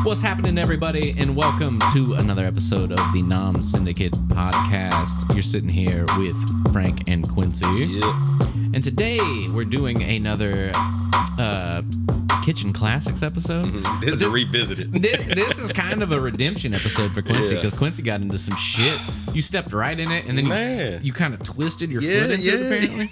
What's happening, everybody, and welcome to another episode of the Nom Syndicate podcast. You're sitting here with Frank and Quincy. Yeah. And today we're doing another Kitchen Classics episode. Mm-hmm. This is a revisited. This is kind of a redemption episode for Quincy because Quincy got into some shit. You stepped right in it, and then you kind of twisted your foot into it, apparently.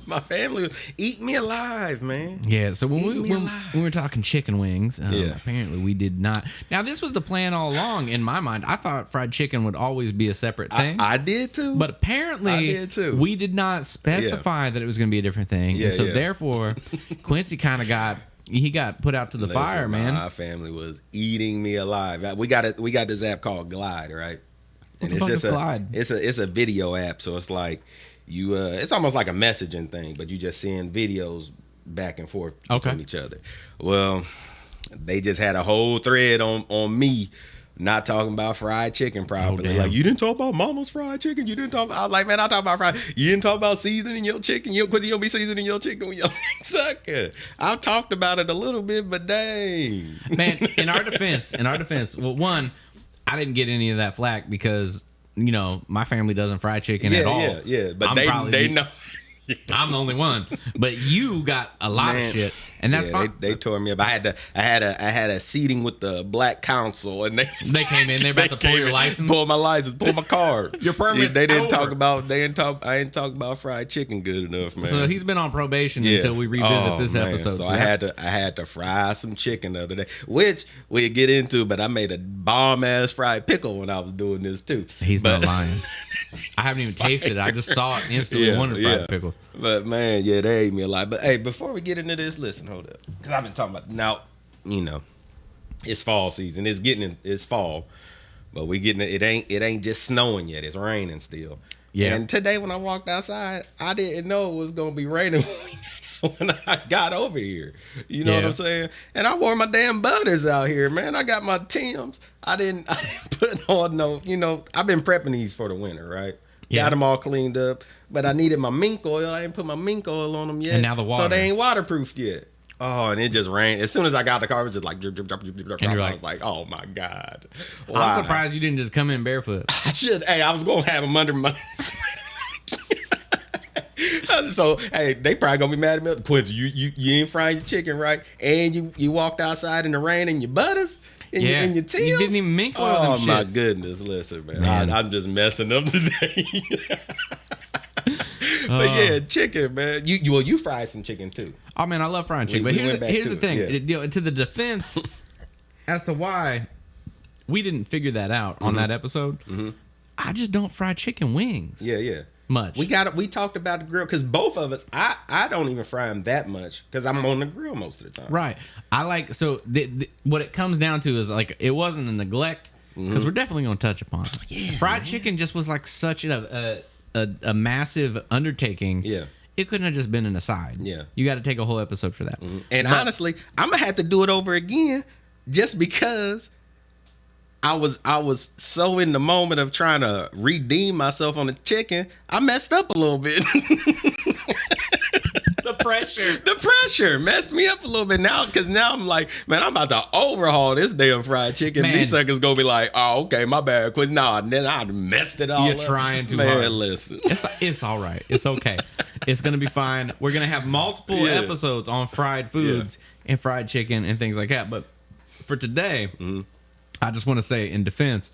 My family was eat me alive, man. Yeah, so when we were talking chicken wings, apparently we did not. Now, this was the plan all along in my mind. I thought fried chicken would always be a separate thing. I did too. But apparently, I did too. We did not specify that it was going to be a different thing. Yeah, and so therefore, Quincy kind of got put out to the fire, man. My family was eating me alive. We got this app called Glide, right? What the fuck is Glide? It's a video app, so it's like it's almost like a messaging thing, but you just send videos back and forth between each other. Well, they just had a whole thread on me not talking about fried chicken properly. Like, you didn't talk about mama's fried chicken. You didn't talk about. I was like, man, I talk about fried. You didn't talk about seasoning your chicken. Because you don't be seasoning your chicken with your sucker. I talked about it a little bit, but dang, man. In our defense, well, one, I didn't get any of that flack because, you know, my family doesn't fry chicken at all. Yeah. But they know. I'm the only one. But you got a lot of shit, and that's fine. They tore me up. I had a seating with the black council, and they came in. They're about to pull your license, pull my license, pull my card. Your permit. They didn't talk about. I didn't talk about fried chicken good enough, man. So he's been on probation until we revisit this episode. So I had to fry some chicken the other day, which we'll get into. But I made a bomb ass fried pickle when I was doing this too. He's not lying. I haven't even tasted it. I just saw it and instantly wanted fried pickles. But man, they ate me alive. But hey, before we get into this, listen, hold up, because I've been talking about now. You know, it's fall season. It's fall, but we getting it. It ain't just snowing yet. It's raining still. Yeah. And today when I walked outside, I didn't know it was gonna be raining when I got over here. You know what I'm saying? And I wore my damn butters out here, man. I got my Timbs. I didn't put on no. You know, I've been prepping these for the winter, right? Yeah. Got them all cleaned up, but I needed my mink oil. I didn't put my mink oil on them yet. And now the water. So they ain't waterproofed yet. Oh, and it just rained. As soon as I got the car, it was just like drip, drip, drip, drip, drip. I was like, oh my God. Why? I'm surprised you didn't just come in barefoot. I should. Hey, I was going to have them under my So, hey, they probably going to be mad at me. Quincy, you ain't frying your chicken right, and you walked outside in the rain in your butters. In your Timbs? You didn't even mink oil them shits. Oh, my goodness. Listen, man. I'm just messing up today. But yeah, chicken, man. You fried some chicken, too. Oh, man, I love frying chicken. But here's the thing. Yeah. To the defense as to why we didn't figure that out on that episode, I just don't fry chicken wings. Yeah. Much. We talked about the grill because both of us, I don't even fry them that much because I'm on the grill most of the time. Right. I like, so what it comes down to is like, it wasn't a neglect because we're definitely going to touch upon it. Yeah, fried chicken just was like such a massive undertaking. Yeah. It couldn't have just been an aside. Yeah. You got to take a whole episode for that. And honestly, I'm going to have to do it over again just because I was so in the moment of trying to redeem myself on the chicken, I messed up a little bit. The pressure messed me up a little bit now because now I'm like, man, I'm about to overhaul this damn fried chicken. Man. These suckers gonna be like, oh, okay, my bad. Cause then I messed it all up. You're trying too hard. Man, listen. It's all right. It's okay. It's gonna be fine. We're gonna have multiple episodes on fried foods and fried chicken and things like that. But for today, I just want to say in defense,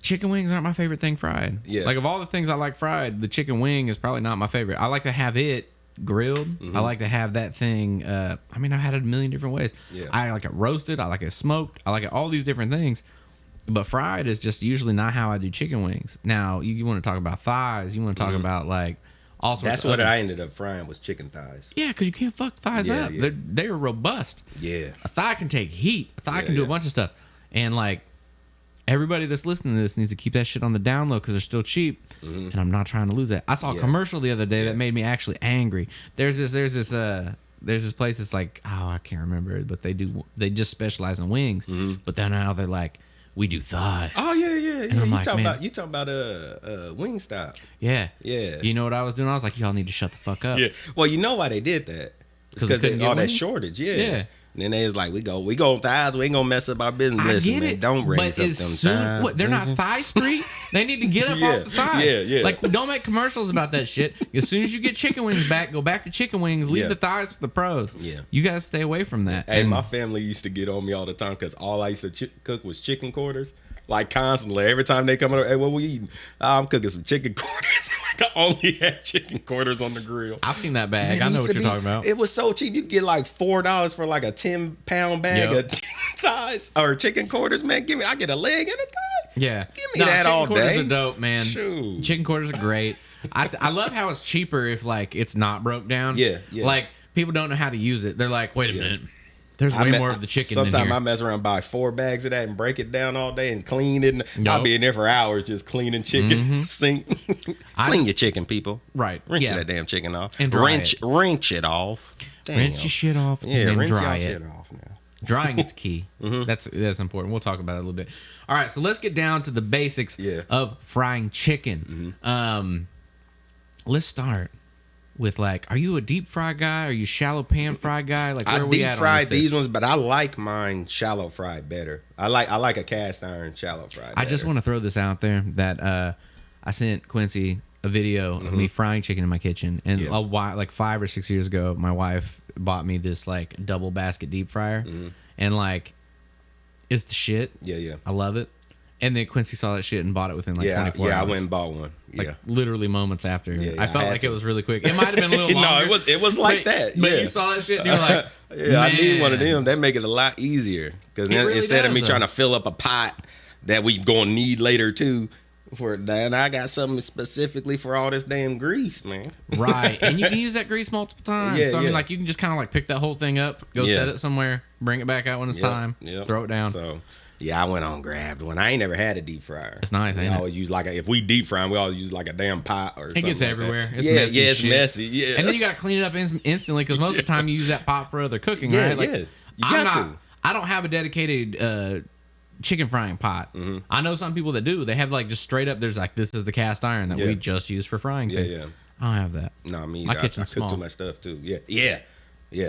chicken wings aren't my favorite thing fried. Yeah. Like of all the things I like fried, the chicken wing is probably not my favorite. I like to have it grilled. I like to have that thing. I've had it a million different ways. Yeah. I like it roasted. I like it smoked. I like it all these different things. But fried is just usually not how I do chicken wings. Now, you want to talk about thighs. You want to talk about like all sorts That's of what I ended up frying was chicken thighs. Yeah, because you can't fuck thighs up. Yeah. They're robust. Yeah. A thigh can take heat. A thigh can do a bunch of stuff. And like everybody that's listening to this needs to keep that shit on the down low because they're still cheap. And I'm not trying to lose that. I saw a commercial the other day that made me actually angry. There's this place that's like, oh, I can't remember it, but they just specialize in wings. But then now they're like, we do thighs. Oh yeah. And I'm like, you talking about Wingstop? Yeah. Yeah. You know what I was doing? I was like, y'all need to shut the fuck up. Yeah. Well, you know why they did that? Because all that shortage. Yeah. Then they was like, we go thighs. We ain't gonna mess up our business. Listen, man, don't raise up them thighs. What, they're not Thigh Street. They need to get up off the thighs. Yeah. Like, don't make commercials about that shit. As soon as you get chicken wings back, go back to chicken wings. Leave the thighs for the pros. Yeah. You gotta stay away from that. Hey, my family used to get on me all the time because all I used to cook was chicken quarters. Like constantly, every time they come over, hey, what we eating? I'm cooking some chicken quarters. Like I only had chicken quarters on the grill. I've seen that bag. I know what you're talking about. It was so cheap. You could get like $4 for like a 10-pound bag of chicken thighs or chicken quarters. Man, I get a leg and a thigh. Yeah, give me that all day. Chicken quarters are dope, man. Shoot. Chicken quarters are great. I love how it's cheaper if like it's not broke down. Yeah. Like people don't know how to use it. They're like, wait a minute. There's way more of the chicken than here. Sometimes I mess around and buy 4 bags of that and break it down all day and clean it. I'll be in there for hours just cleaning chicken. Clean your chicken, people. Right. Rinse that damn chicken off. And rinse it off. Damn. Rinse your shit off and then rinse dry your it. shit off now. Drying is key. That's important. We'll talk about it a little bit. All right, so let's get down to the basics of frying chicken. Let's start with like, are you a deep fry guy? Are you shallow pan fry guy? Like, where are we at on this? I deep fried these ones, but I like mine shallow fried better. I like a cast iron shallow fried. I just want to throw this out there that I sent Quincy a video of me frying chicken in my kitchen, and a while, like 5 or 6 years ago, my wife bought me this like double basket deep fryer, and like it's the shit. Yeah. I love it. And then Quincy saw that shit and bought it within like 24 hours. Yeah, I went and bought one. Like literally moments after. I felt like it was really quick. It might have been a little longer. No, it was like that. But you saw that shit and you were like, I need one of them. That make it a lot easier. Because really instead of me trying to fill up a pot that we gonna need later too, for that, and I got something specifically for all this damn grease, man. Right. And you can use that grease multiple times. So I mean, like, you can just kind of like pick that whole thing up, go set it somewhere, bring it back out when it's time, throw it down. So yeah, I went on grabbed one. I ain't never had a deep fryer. It's nice. I always use like if we deep fry, we always use like a damn pot or something. It gets everywhere. It's messy. It's messy. Yeah, and then you got to clean it up instantly because most of the time you use that pot for other cooking, right? Like, you got to. I don't have a dedicated chicken frying pot. I know some people that do. They have like just straight up. There's like, this is the cast iron that we just use for frying things. I don't have that. No, me. My kitchen's small. I cook too much stuff too. Yeah,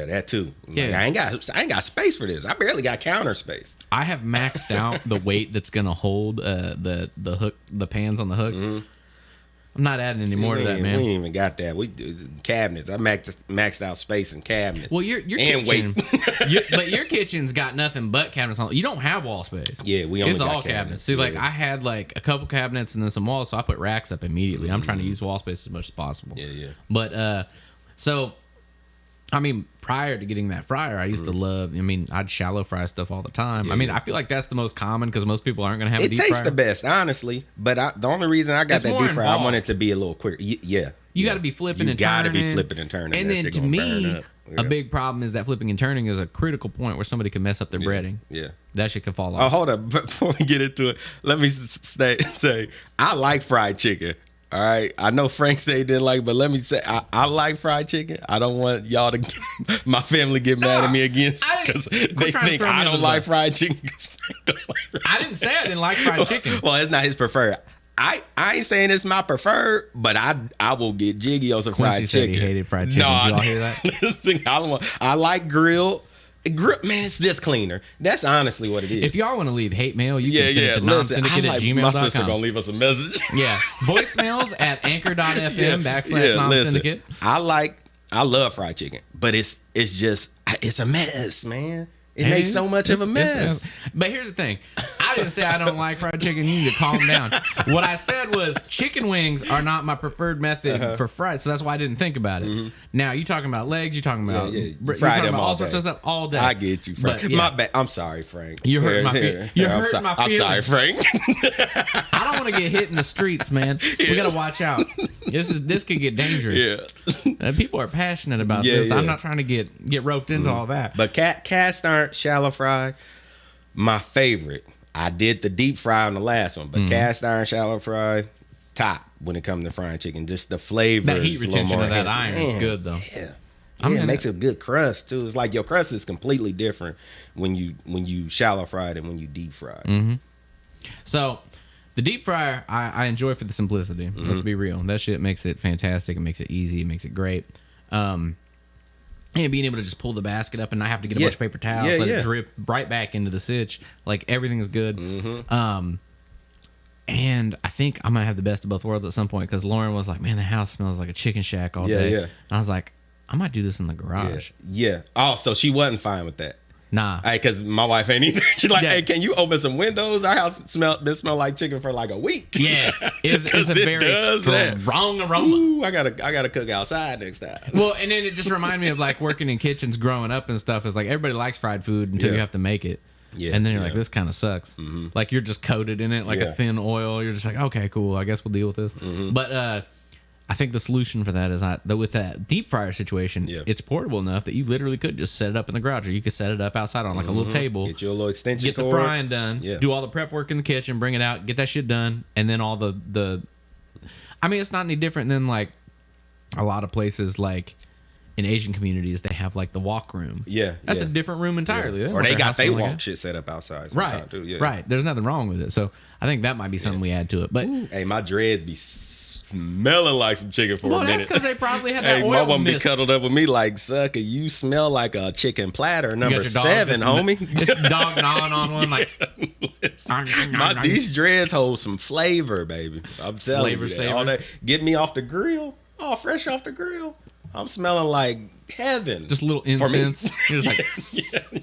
that too. Like, I ain't got space for this. I barely got counter space. I have maxed out the weight that's gonna hold the hook, the pans on the hooks. I'm not adding any more to that, man. We ain't even got that. We do cabinets. I maxed out space in cabinets. Well, your kitchen, but your kitchen's got nothing but cabinets on. You don't have wall space. Yeah, we only it's got all cabinets. See, like I had like a couple cabinets and then some walls, so I put racks up immediately. I'm trying to use wall space as much as possible. Yeah. But so, I mean, prior to getting that fryer, I used to love. I mean, I'd shallow fry stuff all the time. I mean, I feel like that's the most common because most people aren't going to have a deep fryer. It tastes the best, honestly. But the only reason I got that deep fryer, I want it to be a little quicker. You got to be flipping and turning. You got to be flipping and turning. And then to me, a big problem is that flipping and turning is a critical point where somebody can mess up their breading. Yeah. That shit can fall off. Oh, hold up. Before we get into it, let me say I like fried chicken. All right, I know Frank said he didn't like, but let me say I like fried chicken. I don't want y'all to, my family get mad at me again because they think I don't like fried chicken. Frank don't like fried I didn't say I didn't like fried chicken. Well, it's not his preferred. I ain't saying it's my preferred, but I will get jiggy on some Quincy fried said chicken. He hated fried chicken. Did y'all hear that? Listen, I like grilled. Man, it's just cleaner. That's honestly what it is. If y'all want to leave hate mail, you can send it to nomsyndicate@gmail.com. My sister gonna leave us a message. Yeah, voicemails at anchor.fm/nomsyndicate. I love fried chicken, but it's a mess, man. It makes so much of a mess. But here's the thing. I didn't say I don't like fried chicken. You need to calm down. What I said was chicken wings are not my preferred method for fried, so that's why I didn't think about it. Now, you talking about legs, you talking about all sorts of stuff all day. I get you, Frank. But, my bad. I'm sorry, Frank. You're hurting my feelings. I'm sorry, Frank. I don't want to get hit in the streets, man. We got to watch out. This could get dangerous. Yeah. People are passionate about this. I'm not trying to get roped into all that. But cast iron shallow fry, my favorite. I did the deep fry on the last one, but cast iron shallow fry, top when it comes to frying chicken. Just the flavor. That heat retention of that iron is good though. Yeah. It makes a good crust too. It's like your crust is completely different when you shallow fry it and when you deep fry it. So the deep fryer I enjoy for the simplicity. Let's be real. That shit makes it fantastic. It makes it easy. It makes it great. And being able to just pull the basket up and not have to get a bunch of paper towels, let it drip right back into the sitch. Like, everything is good. And I think I'm going to have the best of both worlds at some point, because Lauren was like, man, the house smells like a chicken shack all day. And I was like, I might do this in the garage. Oh, so she wasn't fine with that. Nah. Because my wife ain't either. She's like, hey, can you open some windows? Our house been smell like chicken for like a week. Yeah. It's a very strong aroma. Ooh, I gotta cook outside next time. Well, and then it just reminded me of like working in kitchens growing up and stuff. It's like everybody likes fried food until you have to make it. Yeah. And then you're like, this kind of sucks. Like, you're just coated in it like a thin oil. You're just like, okay, cool. I guess we'll deal with this. But I think the solution for that is with that deep fryer situation, it's portable enough that you literally could just set it up in the garage, or you could set it up outside on like a little table. Get your little extension cord. Get the frying done. Yeah. Do all the prep work in the kitchen, bring it out, get that shit done, and then all the I mean, it's not any different than like a lot of places like in Asian communities, they have like the walk room. Yeah. That's a different room entirely. Yeah. Or they got they walk shit set up outside. Right. Too. Yeah. Right. There's nothing wrong with it. So I think that might be something we add to it. But hey, my dreads be smelling like some chicken for a minute. Well, that's because they probably had that oil my woman mist. Be cuddled up with me like, sucker, you smell like a chicken platter number 7, homie. Just dog gnawing on one like. These dreads hold some flavor, baby. I'm telling you. All that, get me off the grill. Oh, fresh off the grill. I'm smelling like heaven. Just a little incense. You're just like,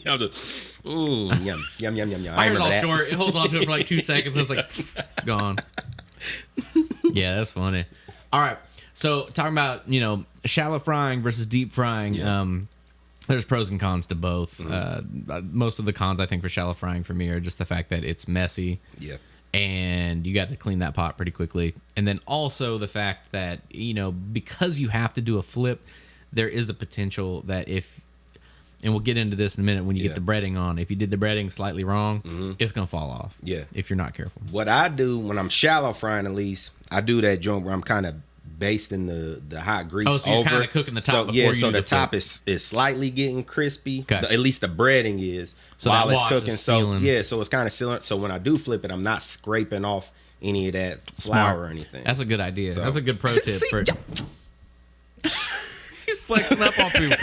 I'm just, yum, yum, yum, yum, yum. My hair's all short. It holds on to it for like 2 seconds. It's like, gone. Yeah, that's funny. All right. So talking about, shallow frying versus deep frying. There's pros and cons to both. Most of the cons, I think, for shallow frying for me are just the fact that it's messy. Yeah. And you got to clean that pot pretty quickly. And then also the fact that, because you have to do a flip, there is the potential that and we'll get into this in a minute when you get the breading on. If you did the breading slightly wrong, it's going to fall off. Yeah. If you're not careful. What I do when I'm shallow frying, at least, I do that joint where I'm kind of basting the hot grease over. Oh, so you're kind of cooking the top before you so do the top is slightly getting crispy. Okay. At least the breading is. So while that it's cooking. Sealing. So it's kind of sealing. So when I do flip it, I'm not scraping off any of that flour or anything. That's a good idea. That's a good pro tip. He's flexing up on people.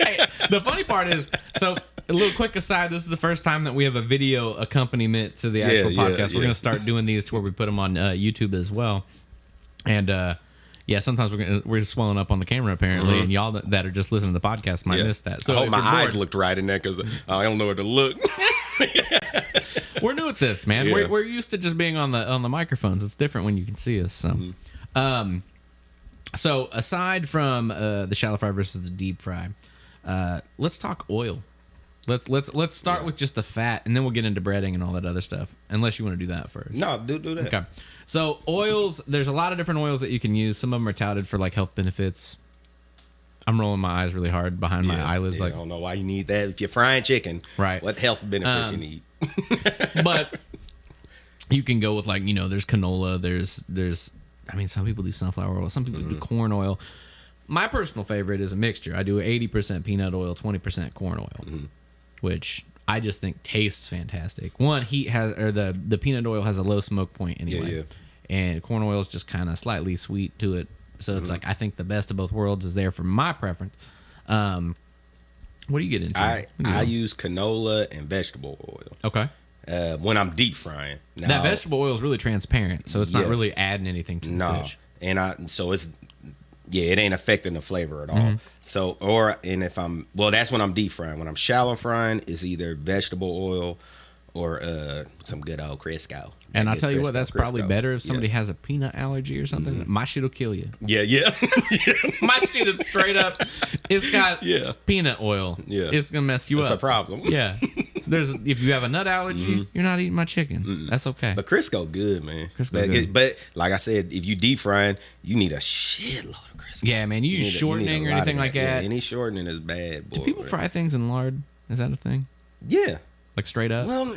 Hey, the funny part is, so a little quick aside, this is the first time that we have a video accompaniment to the actual podcast. We're going to start doing these to where we put them on YouTube as well. And sometimes we're swelling up on the camera apparently, and y'all that are just listening to the podcast might miss that. So I hope my eyes looked right in there because I don't know where to look. We're new at this, man. Yeah. We're used to just being on the microphones. It's different when you can see us. So, so aside from the shallow fry versus the deep fry, let's talk oil. Let's start with just the fat, and then we'll get into breading and all that other stuff. Unless you want to do that first. No, do that. Okay. So oils, there's a lot of different oils that you can use. Some of them are touted for like health benefits. I'm rolling my eyes really hard behind my eyelids. Like, I don't know why you need that. If you're frying chicken, right? What health benefits you need? But you can go with like, there's canola. There's I mean, some people do sunflower oil. Some people do corn oil. My personal favorite is a mixture. I do 80% peanut oil, 20% corn oil, which I just think tastes fantastic. One, the peanut oil has a low smoke point anyway, and corn oil is just kind of slightly sweet to it. So it's like, I think the best of both worlds is there for my preference. What do you get into? I use canola and vegetable oil. Okay. When I'm deep frying. Now, that vegetable oil is really transparent, so it's not really adding anything to the sitch. And so it's it ain't affecting the flavor at all. So that's when I'm deep frying. When I'm shallow frying, it's either vegetable oil or some good old Crisco. And I'll tell you what, that's probably better if somebody has a peanut allergy or something. My shit will kill you. Yeah. My shit is straight up. It's got peanut oil. Yeah. It's gonna mess you up. That's a problem. Yeah. If you have a nut allergy, you're not eating my chicken. That's okay. But Crisco good, man. Good. But like I said, if you deep frying, you need a shitload of Crisco. Yeah, man. You use shortening or anything like that. Any shortening is bad. Do people fry things in lard? Is that a thing? Yeah. Like straight up? Well,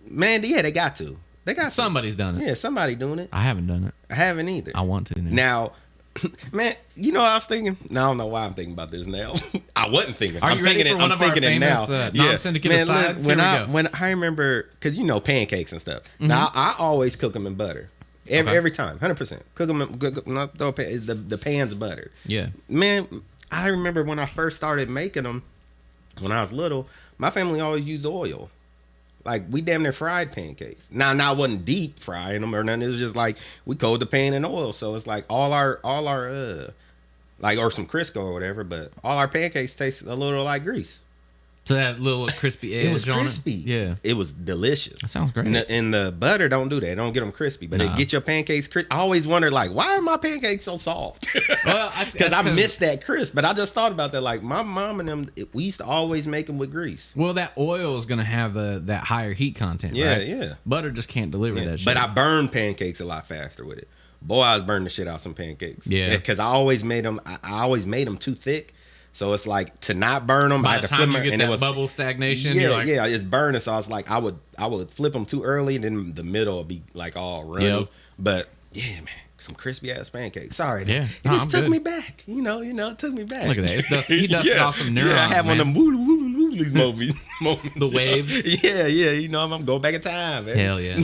man, they got to. Somebody's done it. Yeah, somebody doing it. I haven't done it. I haven't either. I want to now. Man, you know what I was thinking? Now, I don't know why I'm thinking about this now. I wasn't thinking. I'm thinking it now. Nom Syndicate asides? When I remember, because pancakes and stuff. Now I always cook them in butter. Every time, 100%. Cook them. The pan's butter. Yeah. Man, I remember when I first started making them, when I was little, my family always used oil. Like, we damn near fried pancakes. Now I wasn't deep frying them or nothing. It was just like, we coated the pan in oil. So it's like all our like, or some Crisco or whatever, but all our pancakes taste a little like grease. So that little crispy edge. It was on crispy. Yeah. It was delicious. That sounds great. And the butter don't do that. It don't get them crispy, but it get your pancakes crispy. I always wondered, like, why are my pancakes so soft? Well, because I miss that crisp. But I just thought about that. Like, my mom and them, we used to always make them with grease. Well, that oil is going to have that higher heat content, right? Yeah. Butter just can't deliver that shit. But I burn pancakes a lot faster with it. Boy, I was burning the shit out some pancakes. Yeah. Because I always made them too thick. So it's like, to not burn them, by I had the to time flip you them. get that bubble stagnation, Yeah, it's burning. So I was like, I would flip them too early, and then the middle would be like all runny. Yep. But yeah, man, some crispy ass pancakes. Sorry, yeah, it just took me back. You know, it took me back. Look at that. He dusted off some neurons. Yeah, I had one of them moments. The waves. Yeah. You know, I'm going back in time. Man. Hell yeah.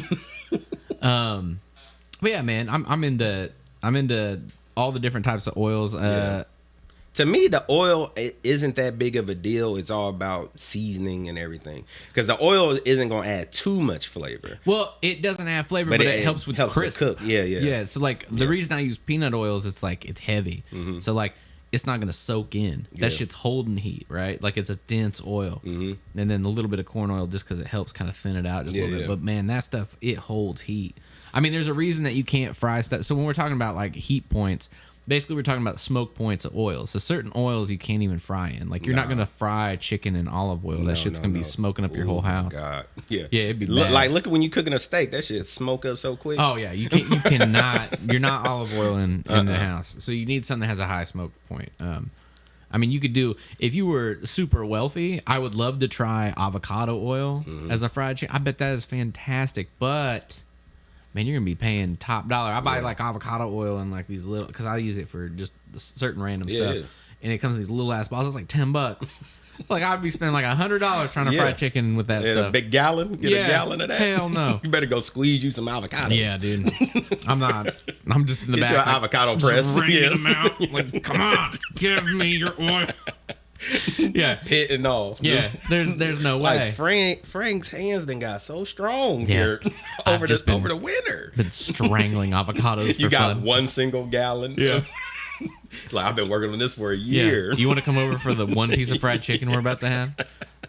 But yeah, man, I'm into all the different types of oils. To me, the oil isn't that big of a deal. It's all about seasoning and everything. Because the oil isn't going to add too much flavor. Well, it doesn't have flavor, but it helps with crisp. Cook. Yeah. Yeah, so like the reason I use peanut oil is it's like it's heavy. Mm-hmm. So like it's not going to soak in. That shit's holding heat, right? Like it's a dense oil. Mm-hmm. And then a little bit of corn oil just because it helps kind of thin it out just a little bit. But man, that stuff, it holds heat. I mean, there's a reason that you can't fry stuff. So when we're talking about like heat points, basically we're talking about smoke points of oil. So certain oils you can't even fry in. Like you're not going to fry chicken in olive oil. That shit's going to be smoking up your whole house. God. Yeah, it'd be bad. Like look at when you cooking a steak, that shit smoke up so quick. Oh yeah, you cannot. You're not olive oil in the house. So you need something that has a high smoke point. I mean, you could do, if you were super wealthy, I would love to try avocado oil as a fried chicken. I bet that is fantastic, but man, you're gonna be paying top dollar. I buy like avocado oil and like these little, because I use it for just certain random stuff, and it comes in these little ass bottles. It's like $10. Like I'd be spending like $100 trying to fry chicken with that stuff. A big gallon, get a gallon of that. Hell no. You better go squeeze you some avocados. Yeah, dude. I'm not. I'm just in the get back. Your like, avocado press. Them out. Like, come on, give me your oil. Yeah, pitting off. Yeah, there's no way. Like Frank's hands then got so strong here over the winter. Been strangling avocados. You for got fun. one single gallon. Yeah. Like I've been working on this for a year. Yeah. You want to come over for the one piece of fried chicken we're about to have?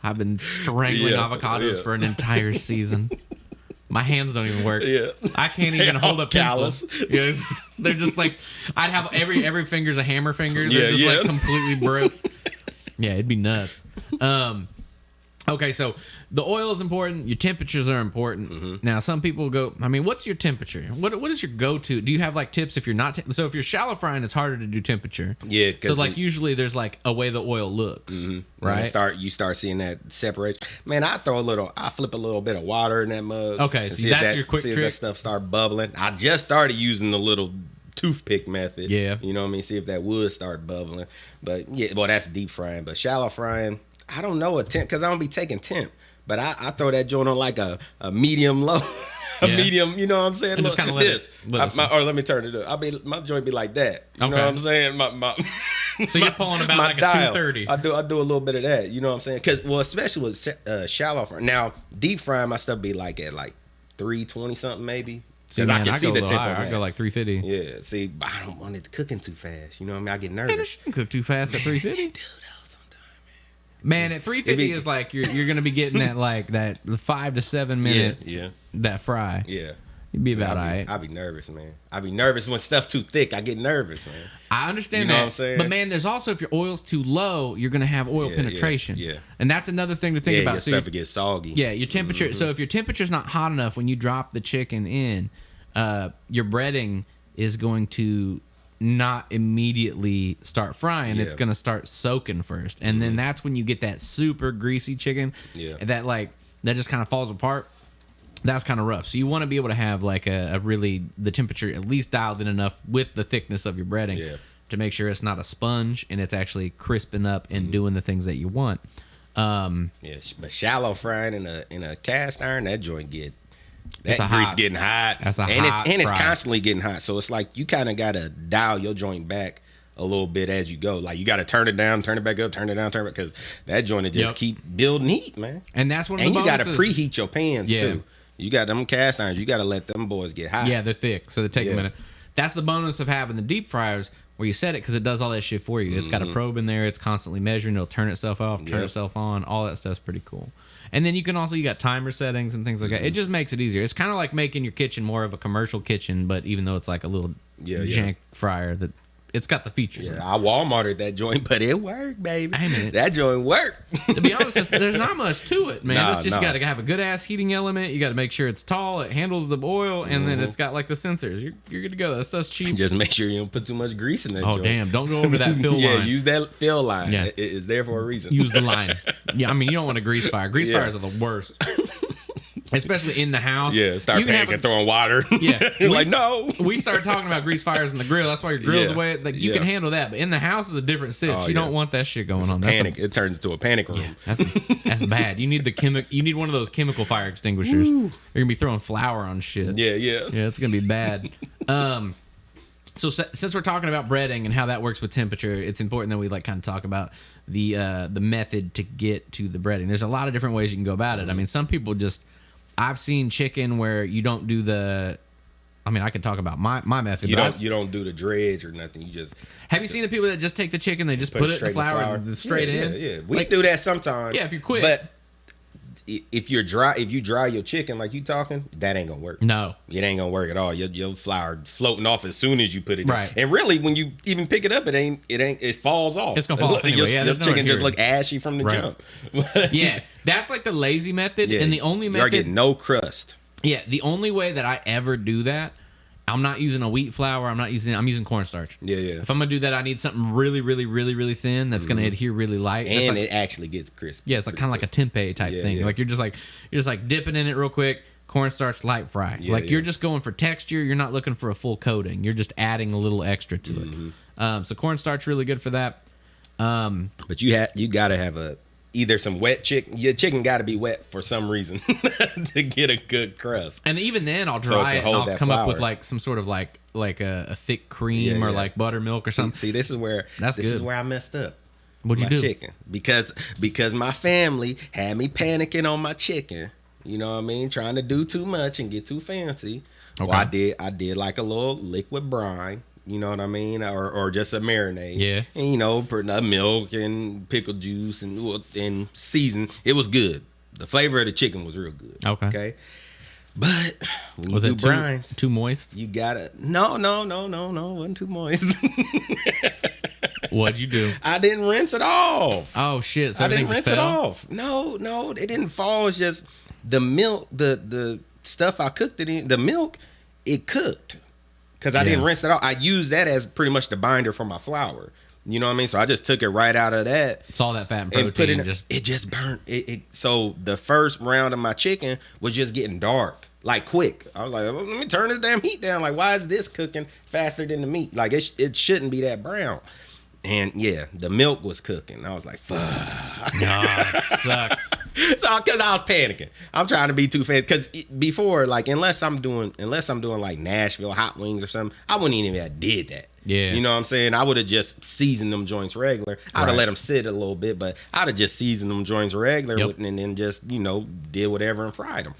I've been strangling avocados for an entire season. My hands don't even work. Yeah. I can't even hold a pencil. Yes. They're just like, I'd have every finger's a hammer finger. They're just like completely broke. Yeah, it'd be nuts. Okay, so the oil is important. Your temperatures are important. Mm-hmm. Now, some people go, I mean, what's your temperature? What is your go-to? Do you have like tips if you're not? So if you're shallow frying, it's harder to do temperature. Yeah. So like usually there's like a way the oil looks, right? You start seeing that separation. Man, I flip a little bit of water in that mug. Okay, so that's your quick trick. See if that stuff start bubbling. I just started using the little toothpick method. Yeah. You know what I mean? See if that would start bubbling. But yeah, well, that's deep frying. But shallow frying, I don't know a temp because I don't be taking temp. But I throw that joint on like a medium low. Medium, you know what I'm saying? Look, just kind of or let me turn it up. My joint be like that. You know what I'm saying? So you're pulling about like a 230. I do a little bit of that. You know what I'm saying? Because especially with shallow frying. Now deep frying, my stuff be like at like 320 something maybe. Because I can see the temp on that. I go like 350. Yeah. See, I don't want it cooking too fast. You know what I mean? I get nervous. Man, it shouldn't cook too fast at 350. Dude, man, at 350 is like you're gonna be getting that like that 5 to 7 minute that fry. Yeah. You'd be about all right. I'd be nervous, man. I'd be nervous when stuff too thick. I get nervous, man. I understand that. You know what I'm saying? But man, there's also if your oil's too low, you're gonna have oil penetration. Yeah. And that's another thing to think about. Your stuff gets soggy. Yeah, your temperature. So if your temperature's not hot enough when you drop the chicken in, your breading is going to not immediately start frying. It's going to start soaking first, and then that's when you get that super greasy chicken that just kind of falls apart. That's kind of rough. So you want to be able to have like a really the temperature at least dialed in enough with the thickness of your breading to make sure it's not a sponge and it's actually crisping up and doing the things that you want. But shallow frying in a cast iron, that joint that grease getting hot. That's and it's constantly getting hot. So it's like you kind of gotta dial your joint back a little bit as you go. Like you got to turn it down, turn it back up, turn it down, turn it, because that joint just keep building heat, man. And that's one of the bonuses. And you got to bonuses. preheat your pans too. You got them cast irons. You got to let them boys get hot. Yeah, they're thick, so they take a minute. That's the bonus of having the deep fryers where you set it, because it does all that shit for you. It's got a probe in there. It's constantly measuring. It'll turn itself off, turn itself on. All that stuff's pretty cool. And then you got timer settings and things like that. It just makes it easier. It's kind of like making your kitchen more of a commercial kitchen, but even though it's like a little jank fryer, that it's got the features. Yeah, I Walmarted that joint, but it worked, baby. I mean, that joint worked. To be honest, there's not much to it, man. It's just got to have a good ass heating element. You got to make sure it's tall, it handles the oil, and then it's got like the sensors. You're good to go. That stuff's cheap. Just make sure you don't put too much grease in that joint. Oh, damn. Don't go over that fill line. Yeah, use that fill line. Yeah. It's there for a reason. Use the line. Yeah, I mean, you don't want a grease fire. Grease fires are the worst. Especially in the house. Yeah, start panicking, throwing water. Yeah. You're like, no. We started talking about grease fires in the grill. That's why your grill's away. Like, you can handle that. But in the house is a different sitch. You don't want that shit going on. Panic. It turns into a panic room. Yeah, that's bad. You need you need one of those chemical fire extinguishers. You're going to be throwing flour on shit. Yeah. Yeah, it's going to be bad. So since we're talking about breading and how that works with temperature, it's important that we like kind of talk about the method to get to the breading. There's a lot of different ways you can go about it. I mean, some people I've seen chicken where you don't do I can talk about my method. You don't do the dredge or nothing. You just have you seen the people that just take the chicken, they just put it in the flour straight in? Yeah. We do that sometimes. Yeah, if you're quick. But if you dry your chicken like you talking, that ain't gonna work. No, it ain't gonna work at all. Your flour floating off as soon as you put it right in. And really, when you even pick it up, it falls off. It's gonna fall off anyway. Your chicken just look ashy from the jump. Yeah, that's like the lazy method. And the only method, you're getting no crust. Yeah, the only way that I ever do that, I'm not using a wheat flour. I'm using cornstarch. Yeah. If I'm gonna do that, I need something really, really, really, really thin that's gonna adhere really light, and it actually gets crispy. Yeah, it's like kind of like a tempeh type thing. Yeah. Like you're just like dipping in it real quick. Cornstarch light fry. You're just going for texture. You're not looking for a full coating. You're just adding a little extra to it. So cornstarch really good for that. But you gotta have either some wet chicken. Your chicken got to be wet for some reason to get a good crust. And even then, I'll dry it and I'll come up with like some sort of like a thick cream or like buttermilk or something. See, this is where I messed up. What'd you do? Chicken because my family had me panicking on my chicken. You know what I mean? Trying to do too much and get too fancy. Okay. Well, I did like a little liquid brine. You know what I mean? Or just a marinade. Yeah. And, putting up milk and pickle juice and season. It was good. The flavor of the chicken was real good. Okay. But when was you it do brines, too moist? You gotta no. It wasn't too moist. What'd you do? I didn't rinse it off. Oh shit! So I didn't rinse it off. No, it didn't fall. It's just the milk, the stuff I cooked it in. The milk, it cooked. Because I didn't rinse it out. I used that as pretty much the binder for my flour. You know what I mean? So I just took it right out of that. It's all that fat and protein. It just burnt. So the first round of my chicken was just getting dark, like quick. I was like, let me turn this damn heat down. Like, why is this cooking faster than the meat? Like, it shouldn't be that brown. And yeah, the milk was cooking. I was like, fuck. No, it sucks. So, because I was panicking. I'm trying to be too fancy. Because before, like, unless I'm doing like Nashville hot wings or something, I wouldn't even have did that. Yeah. You know what I'm saying? I would have just seasoned them joints regular. I'd have let them sit a little bit, but I'd have just seasoned them joints regular and then just, did whatever and fried them.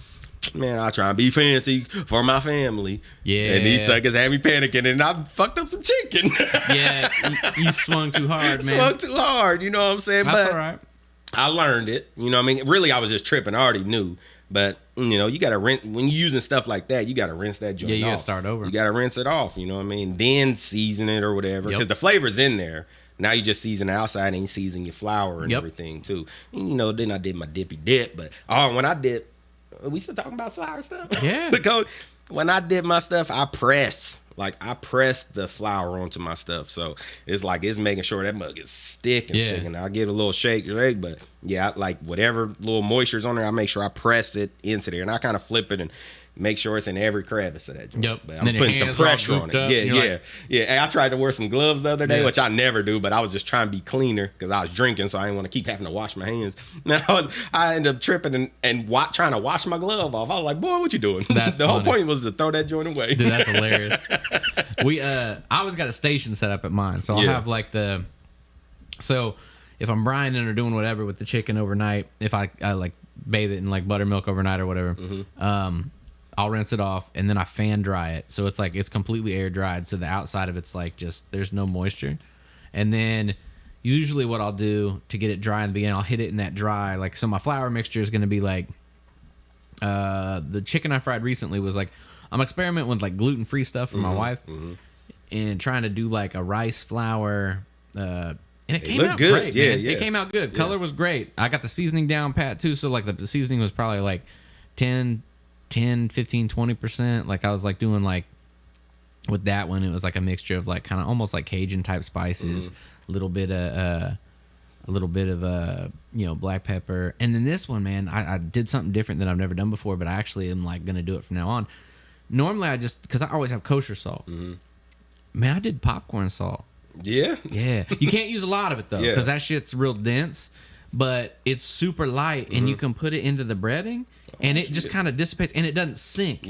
Man, I try to be fancy for my family. Yeah. And these suckers had me panicking and I fucked up some chicken. Yeah. You swung too hard, man. Swung too hard, you know what I'm saying? That's all right. I learned it. You know what I mean? Really, I was just tripping. I already knew. But, you got to rinse. When you're using stuff like that, you got to rinse that joint off. Yeah, you got to start over. You got to rinse it off, you know what I mean? Then season it or whatever. Because the flavor's in there. Now you just season the outside and you season your flour and everything, too. And, then I did my dippy dip. But, when I dip, are we still talking about flour stuff? Yeah. Because when I did my stuff, I press the flour onto my stuff. So it's making sure that mug is sticking. I'll give it a little shake, but like whatever little moisture's on there, I make sure I press it into there. And I kind of flip it and make sure it's in every crevice of that joint. Yep. But I'm putting some pressure on it. Yeah. And I tried to wear some gloves the other day, which I never do, but I was just trying to be cleaner because I was drinking, so I didn't want to keep having to wash my hands. And I ended up tripping and trying to wash my glove off. I was like, boy, what you doing? That's the whole point was to throw that joint away. Dude, that's hilarious. I always got a station set up at mine, so I'll have like so if I'm brining or doing whatever with the chicken overnight, if I like bathe it in like buttermilk overnight or whatever, I'll rinse it off and then I fan dry it, so it's like it's completely air dried, so the outside of it's like just there's no moisture. And then usually what I'll do to get it dry in the beginning, I'll hit it in that dry, like, so my flour mixture is going to be like the chicken I fried recently was like, I'm experimenting with like gluten-free stuff for my wife and trying to do like a rice flour and it came out good. great, man. Yeah. It came out good. Color was great. I got the seasoning down pat too, so like the seasoning was probably like 10, 15, 20%. Like I was like doing like with that one, it was like a mixture of like kind of almost like Cajun type spices, a little bit of black pepper. And then this one, man, I did something different that I've never done before, but I actually am like gonna do it from now on. Normally I just, because I always have kosher salt, man, I did popcorn salt. Yeah, you can't use a lot of it though, because that shit's real dense, but it's super light, and you can put it into the breading and it just kind of dissipates and it doesn't sink.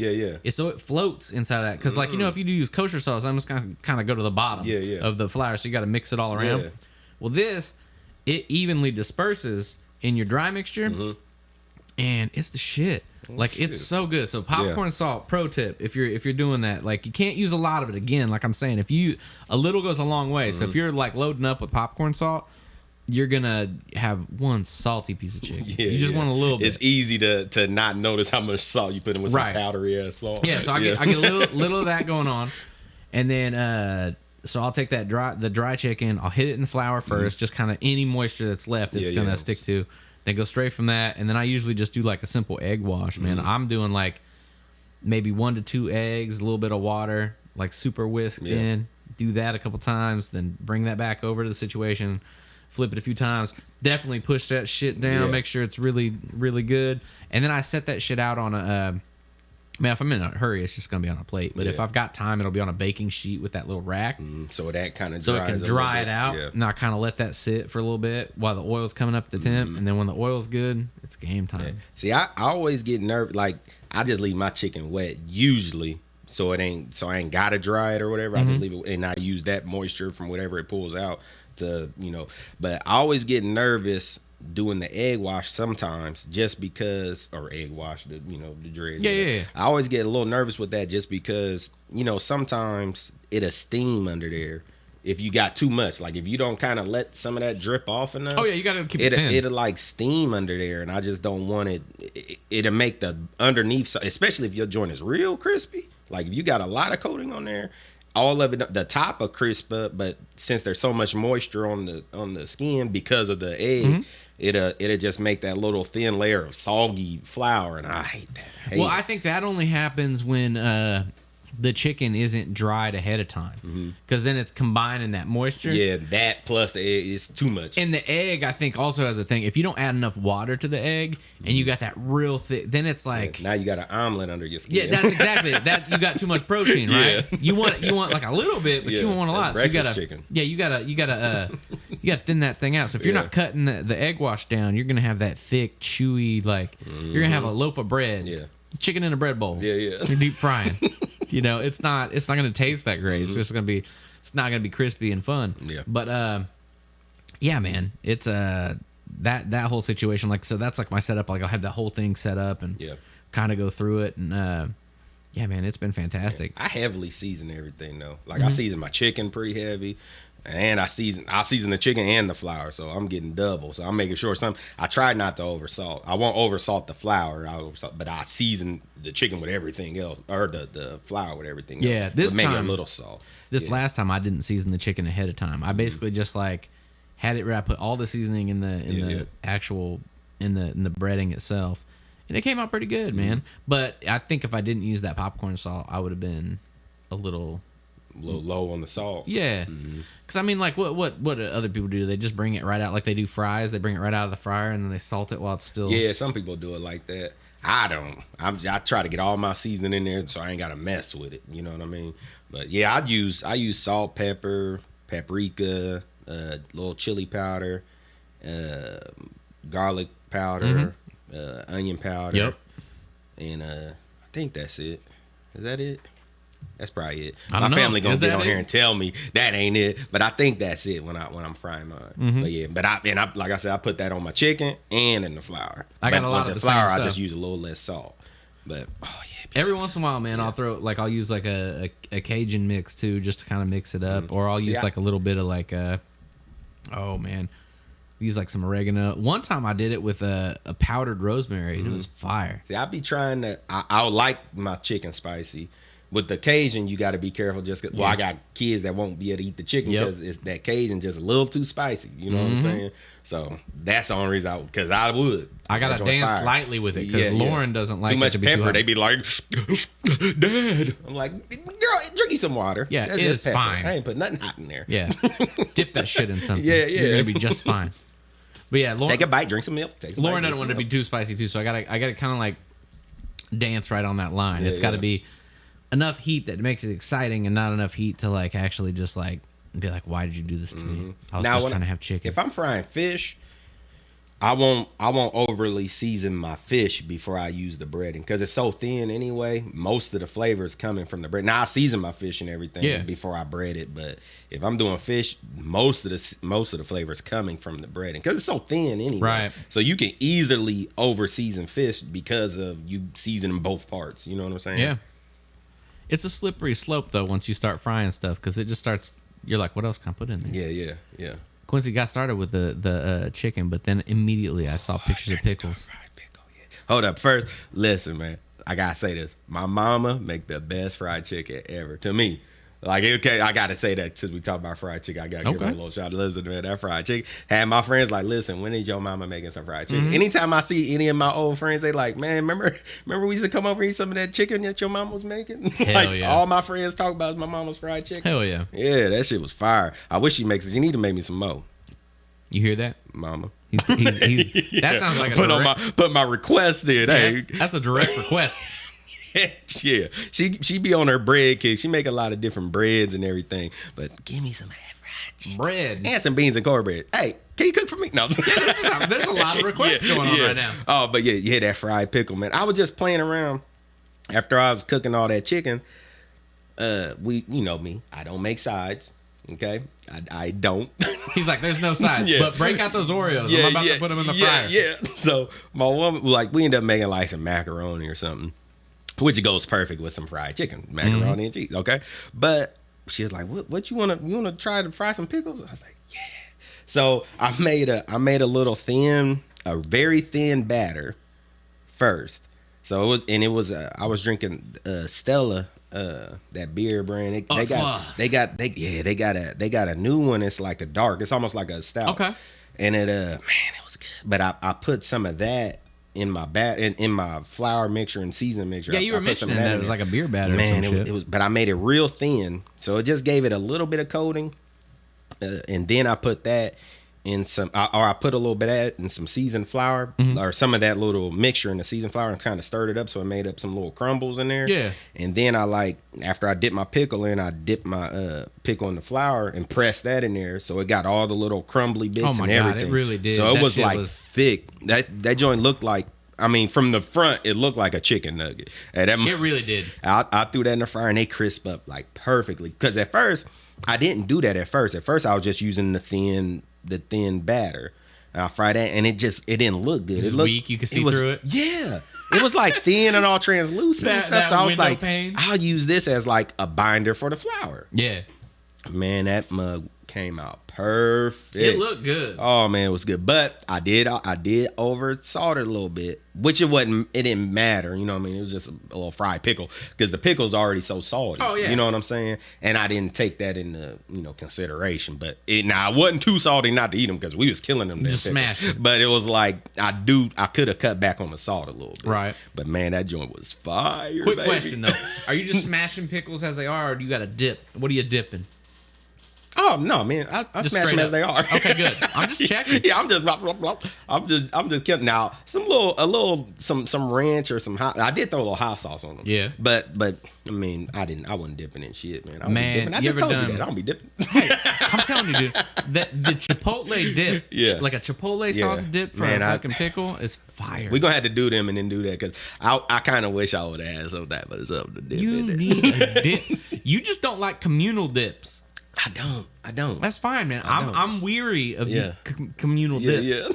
So it floats inside of that, because like, you know, if you do use kosher sauce, I'm just gonna kind of go to the bottom of the flour, so you got to mix it all around. Well, this, it evenly disperses in your dry mixture, and it's the shit. Like, it's so good. So popcorn salt, pro tip, if you're doing that, like, you can't use a lot of it. Again, like I'm saying, a little goes a long way. So if you're like loading up with popcorn salt, you're gonna have one salty piece of chicken. You just want a little bit. It's easy to not notice how much salt you put in with some powdery ass salt. So I get a little of that going on, and then so I'll take the dry chicken, I'll hit it in the flour first, just kind of any moisture that's left, it's gonna stick to. Then go straight from that, and then I usually just do like a simple egg wash, man. I'm doing like maybe 1 to 2 eggs, a little bit of water, like super whisked in. Do that a couple times, then bring that back over to the situation, flip it a few times. Definitely push that shit down, make sure it's really, really good. And then I set that shit out on a... man, if I'm in a hurry, it's just gonna be on a plate. But if I've got time, it'll be on a baking sheet with that little rack. So that kind of so it can dry it out. And I kind of let that sit for a little bit while the oil's coming up the temp. And then when the oil's good, it's game time. See, I always get nervous. Like, I just leave my chicken wet usually, so I ain't gotta dry it or whatever. I just leave it, and I use that moisture from whatever it pulls out to, you know. But I always get nervous doing the egg wash sometimes, just because, or egg wash, the dread. I always get a little nervous with that, just because, you know, sometimes it'll steam under there if you got too much. Like, if you don't kind of let some of that drip off enough, you gotta keep it thin. It'll like steam under there, and I just don't want it. It'll make the underneath, especially if your joint is real crispy. Like, if you got a lot of coating on there, all of it, the top are crisp, but since there's so much moisture on the skin because of the egg, it'll just make that little thin layer of soggy flour, and I hate that. I think that only happens when the chicken isn't dried ahead of time, because then it's combining that moisture. That plus the egg is too much. And the egg, I think, also has a thing. If you don't add enough water to the egg and you got that real thick, then it's like, now you got an omelet under your skin. That's exactly it. That you got too much protein, right? You want like a little bit, but you want a lot. So you gotta chicken. You gotta thin that thing out. So if you're not cutting the egg wash down, you're gonna have that thick, chewy, like you're gonna have a loaf of bread. Chicken in a bread bowl. You're deep frying. You know, it's not going to taste that great. It's just going to be, it's not going to be crispy and fun. But man, it's that whole situation. Like, so that's like my setup. Like, I'll have that whole thing set up and kind of go through it. And man, it's been fantastic. I heavily season everything though. Like, I season my chicken pretty heavy, and I season the chicken and the flour, so I'm getting double. So I'm making sure I try not to oversalt. I won't oversalt the flour, but I season the chicken with everything else, or the flour with everything else. This time, maybe a time, little salt. This last time I didn't season the chicken ahead of time. I basically just like had it where I put all the seasoning in the actual in the breading itself, and it came out pretty good, man. But I think if I didn't use that popcorn salt, I would have been a little low on the salt. Because I mean, like, what do other people do? They just bring it right out, like they do fries. They bring it right out of the fryer and then they salt it while it's still. Some people do it like that. I don't. I try to get all my seasoning in there, so I ain't got to mess with it. You know what I mean? But I use salt, pepper, paprika, little chili powder, garlic powder, onion powder. And I think that's it. Is that it? That's probably it. I My don't know. family gonna Is get that on it? here and tell me that ain't it, but I think that's it when I'm frying mine. But yeah, I like I said, I put that on my chicken and in the flour. I got But a lot with of the flour. same I just stuff. use a little less salt. But oh yeah, Every once in a while, man, I'll use like a Cajun mix too, just to kind of mix it up, or I'll use like a little bit of like use like some oregano. One time I did it with a powdered rosemary. It was fire. See, I be trying to. I like my chicken spicy. With the Cajun, you got to be careful. Just 'cause, well, I got kids that won't be able to eat the chicken because it's that Cajun just a little too spicy. You know what I'm saying? So that's the only reason because I would. I gotta dance lightly with it because Lauren doesn't like too much it to be pepper. too hot. They be like, Dad. I'm like, girl, drink you some water. Yeah, That's it just is pepper. fine. I ain't put nothing hot in there. Yeah, dip that shit in something. Yeah. You're gonna be just fine. But yeah, Lauren, Take a bite, drink some milk. Lauren doesn't want it to be too spicy too, so I gotta kind of like dance right on that line. It's got to be enough heat that makes it exciting, and not enough heat to like actually just like be like, why did you do this to me? I was just trying to have chicken. If I'm frying fish, I won't overly season my fish before I use the breading because it's so thin anyway. Most of the flavor is coming from the bread. Now I season my fish and everything before I bread it, but if I'm doing fish, most of the flavor is coming from the breading because it's so thin anyway. Right. So you can easily over season fish because of you seasoning both parts. You know what I'm saying? Yeah. It's a slippery slope though once you start frying stuff because it just starts. You're like, what else can I put in there? Yeah. Quincy got started with the chicken, but then immediately I saw pictures of pickles. Hold up. First, listen, man. I gotta say this. My mama make the best fried chicken ever to me. Like, okay, I gotta say that since we talk about fried chicken, I gotta give her a little shout. Listen, man, that fried chicken. Had my friends like, listen, when is your mama making some fried chicken? Anytime I see any of my old friends, they like, man, remember we used to come over and eat some of that chicken that your mama was making? Hell yeah. All my friends talk about is my mama's fried chicken. Hell yeah. Yeah, that shit was fire. I wish she makes it. You need to make me some more, You hear that? mama. He's that sounds like a put my request in. Hey, that's a direct request. yeah, she be on her bread kick. She make a lot of different breads and everything. But give me some of that fried chicken. Bread. And some beans and cornbread. Hey, can you cook for me? No. There's a lot of requests going on right now. Oh, but yeah, you had that fried pickle, man. I was just playing around after I was cooking all that chicken. You know me. I don't make sides. Okay, I don't. He's like, there's no sides, but break out those Oreos. I'm about to put them in the fryer. Yeah. So my woman, like, we ended up making like some macaroni or something, which goes perfect with some fried chicken, macaroni and cheese. Okay, but she was like, "What you wanna try to fry some pickles?" I was like, "Yeah." So I made a little very thin batter first. So it was I was drinking Stella. That beer brand. They got a new one. It's like a dark. It's almost like a stout. Okay. And it it was good. But I put some of that in my in my flour mixture and seasoning mixture. Yeah, you were mentioning that it was like a beer batter. Man, or some shit. It was. But I made it real thin, so it just gave it a little bit of coating, and then I put that in some, or I put a little bit of that in some seasoned flour, or some of that little mixture in the seasoned flour, and kind of stirred it up so it made up some little crumbles in there. Yeah. And then after I dip my pickle in, I dip my pickle in the flour and press that in there, so it got all the little crumbly bits and everything. God, it really did. So it was like thick. That joint looked like, I mean, from the front, it looked like a chicken nugget. It really did. I threw that in the fryer and they crisp up like perfectly. Because at first, I didn't do that at first. At first, I was just using the thin batter, and I fried that, and it didn't look good. It was weak. You could see through it. Yeah, it was like thin and all translucent and stuff. So I was like, I'll use this as like a binder for the flour. Yeah, man, that mug came out perfect. It looked good. Oh man, it was good. But I did over salt it a little bit, which it didn't matter. You know what I mean? It was just a little fried pickle because the pickle's already so salty. Oh yeah. You know what I'm saying? And I didn't take that into consideration. But I wasn't too salty not to eat them because we was killing them. Just smash it. But it was like I could have cut back on the salt a little bit. Right. But man, that joint was fire. Quick question though: are you just smashing pickles as they are, or do you got a dip? What are you dipping? Oh no, man! I smash them as they are. Okay, good. I'm just checking. Yeah, I'm just blah, blah, blah. I'm just kidding. Now some ranch or some hot. I did throw a little hot sauce on them. Yeah, but I mean, I wasn't dipping in shit, man. I you just told you that. I don't be dipping. Hey, I'm telling you, dude, that the Chipotle dip, like a Chipotle sauce dip for a fucking pickle is fire. We're gonna have to do them and then do that because I kind of wish I would have had some of that, but it's up to dip. You need a dip. You just don't like communal dips. I don't. That's fine, man. I'm weary of communal dips. Yeah.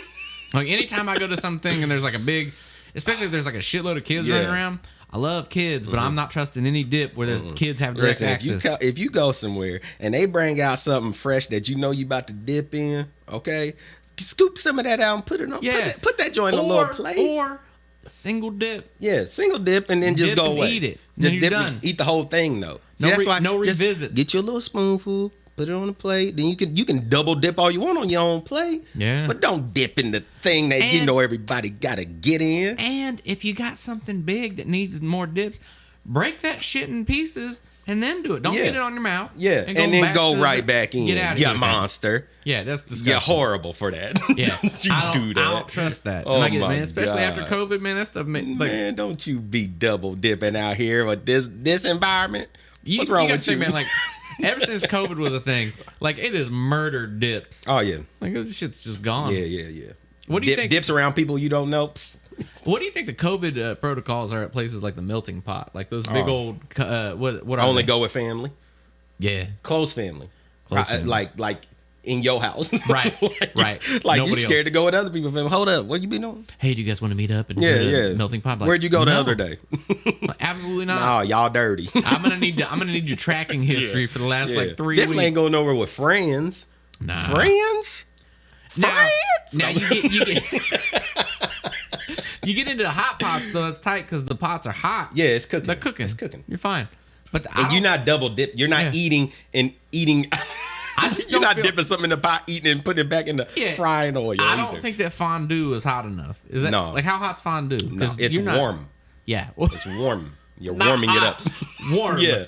Like anytime I go to something and there's like a big, especially if there's like a shitload of kids running around. I love kids, but I'm not trusting any dip where there's kids have direct access. If you go somewhere and they bring out something fresh that you know you about to dip in, okay, scoop some of that out and put it on. Yeah. Put that joint on a little plate. Or single dip. Yeah, single dip and then just go away. Eat it. Then you're done. Eat the whole thing though. See, no revisits. Get you a little spoonful. Put it on the plate. Then you can double dip all you want on your own plate. Yeah. But don't dip in the thing that you know everybody got to get in. And if you got something big that needs more dips, break that shit in pieces and then do it. Don't get it on your mouth. Yeah. And then go right back in. Get out of here. You monster. Yeah, that's disgusting. You're horrible for that. Yeah. Don't do that. I don't trust that. Oh, man, especially after COVID, man, that stuff man, don't you be double dipping out here with this environment. What's wrong with you? Man, like ever since COVID was a thing, like it is murdered dips. Oh yeah. Like this shit's just gone. Yeah. What do you think? Dips around people you don't know. What do you think the COVID protocols are at places like the Melting Pot, like those big old? What are only they? go with family? Yeah, close family. Like in your house, right? Right. Like you scared to go with other people. Hold up, what you been doing? Hey, do you guys want to meet up and Melting Pot? Like, where'd you go the other day? Absolutely not. No, y'all dirty. I'm gonna need your tracking history for the last like 3 weeks. Definitely ain't going nowhere with friends. Nah. Friends. Now you get you get into the hot pots though. It's tight because the pots are hot. Yeah, it's cooking. They're cooking. It's cooking. You're fine. But you're not double dip. You're not eating. You're not dipping something in the pot, eating and putting it back in the frying oil. I don't think that fondue is hot enough. Is that like how hot's fondue? No, it's warm. Yeah, it's warm. You're warming it up. Warm. Yeah.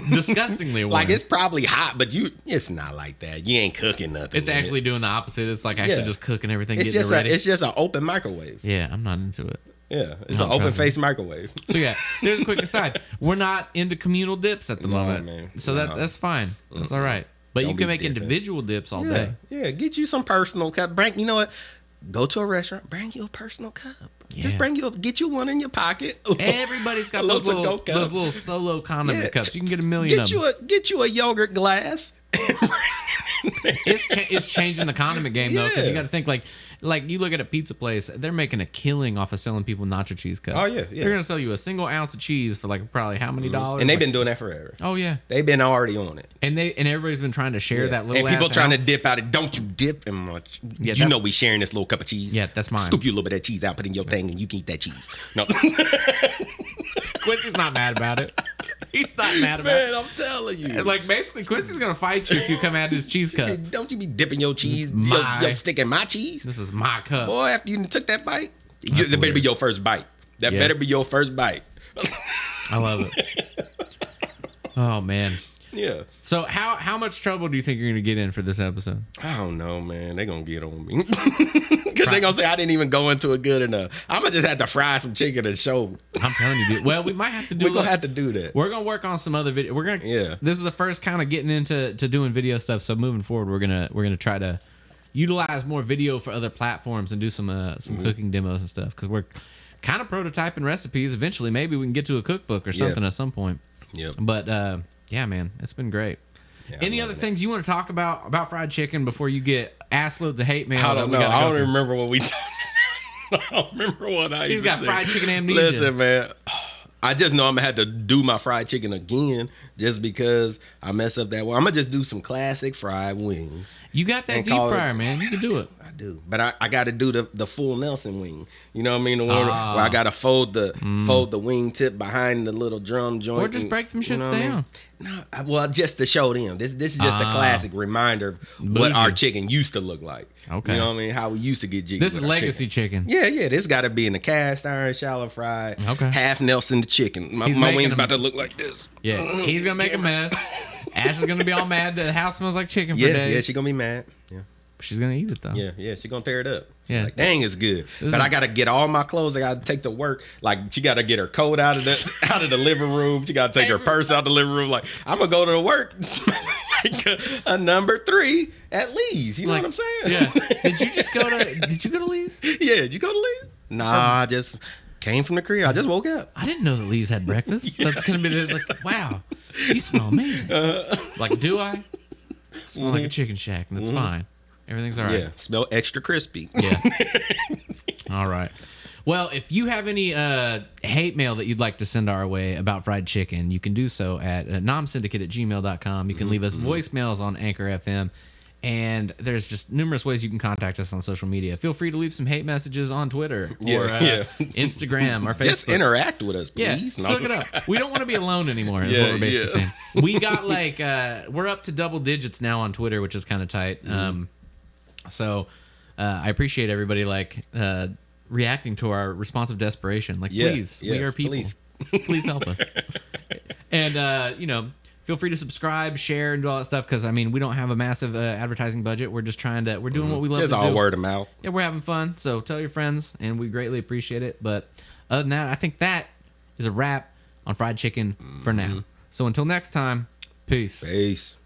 Disgustingly warm. Like it's probably hot, but it's not like that. You ain't cooking nothing. It's actually doing the opposite. It's like actually just cooking everything. It's just an open microwave. Yeah, I'm not into it. Yeah, it's an open face microwave. So yeah, there's a quick aside. We're not into communal dips at the moment, man. So that's fine. That's all right. But you can make individual dips all day. Yeah, get you some personal cup. You know what? Go to a restaurant. Bring you a personal cup. Yeah. Just get you one in your pocket. Everybody's got those little solo condiment cups. You can get a million of them. Get you a yogurt glass. It's changing the condiment game though, because you got to think like you look at a pizza place, they're making a killing off of selling people nacho cheese cups. Oh yeah. They're gonna sell you a single ounce of cheese for like probably how many dollars? And they've been doing that forever. Oh yeah, they've been already on it. And everybody's been trying to share that little. And people trying ounce. to dip out it. Don't you dip in much? Yeah, you know we sharing this little cup of cheese. Yeah, that's mine. Scoop you a little bit of that cheese out, put it in your thing, and you can eat that cheese. No. Quincy's not mad about it. He's not mad about it. Man, I'm telling you. Like basically, Quincy's gonna fight you if you come out of his cheese cup. Hey, don't you be dipping your cheese, your stick in my cheese. This is my cup. Boy, after you took that bite, that better be your first bite. That better be your first bite. I love it. Oh man. Yeah. So how much trouble do you think you're gonna get in for this episode? I don't know, man. They're gonna get on me. Because they're gonna say I didn't even go into it good enough. I'm gonna just have to fry some chicken and show. I'm telling you, dude. Well, we might have to do We're gonna have to do that. We're gonna work on some other video. This is the first kind of getting into doing video stuff. So moving forward, we're gonna try to utilize more video for other platforms and do some cooking demos and stuff. Because we're kind of prototyping recipes. Eventually, maybe we can get to a cookbook or something at some point. Yep. But yeah, man, it's been great. Yeah, any other things you want to talk about fried chicken before you get ass loads of hate mail? I don't know. I don't remember what we. I don't remember what I. He's got fried chicken amnesia. Listen, man. I just know I'm gonna have to do my fried chicken again just because I mess up that one. I'm gonna just do some classic fried wings. You got that deep fryer, man. You can do it. I do, but I got to do the full Nelson wing. You know what I mean? The one where I got to fold the wing tip behind the little drum joint, or just break them shits down. No, well, just to show them. This is just a classic reminder of what our chicken used to look like. Okay. You know what I mean? How we used to get jiggy. This is legacy chicken. Yeah. This got to be in the cast iron, shallow fried. Okay. Half Nelson the chicken. My wing's about to look like this. Yeah. He's gonna make a mess. Ash is gonna be all mad that the house smells like chicken for Yeah, days. yeah, she's gonna be mad. Yeah, She's gonna eat it though. yeah, she's gonna tear it up. Yeah. Like, dang, it's good. But I gotta get all my clothes. I gotta take to work. Like, she gotta get her coat out of the living room. She gotta take her purse out the living room. Like, I'm gonna go to work. Like a number 3 at Lee's. You know what I'm saying? Yeah. Did you go to Lee's? Yeah, you go to Lee's? Nah, I just came from the crib. I just woke up. I didn't know that Lee's had breakfast. That's gonna be like, wow, you smell amazing. Like, do I? Smell like a chicken shack, and it's fine. Everything's all right. Yeah, smell extra crispy. Yeah. All right. Well, if you have any hate mail that you'd like to send our way about fried chicken, you can do so at nomsyndicate@gmail.com. You can leave us voicemails on Anchor FM. And there's just numerous ways you can contact us on social media. Feel free to leave some hate messages on Twitter or Instagram or Facebook. Just interact with us, please. Yeah, look it up. We don't want to be alone anymore is what we're basically saying. We got like, we're up to double digits now on Twitter, which is kind of tight. So I appreciate everybody like reacting to our responsive desperation. Like, please, we are people. Please help us. And, feel free to subscribe, share, and do all that stuff. Because, I mean, we don't have a massive advertising budget. We're just trying to, we're doing what we love to do. It's all word of mouth. Yeah, we're having fun. So tell your friends, and we greatly appreciate it. But other than that, I think that is a wrap on fried chicken for now. So until next time, peace. Peace.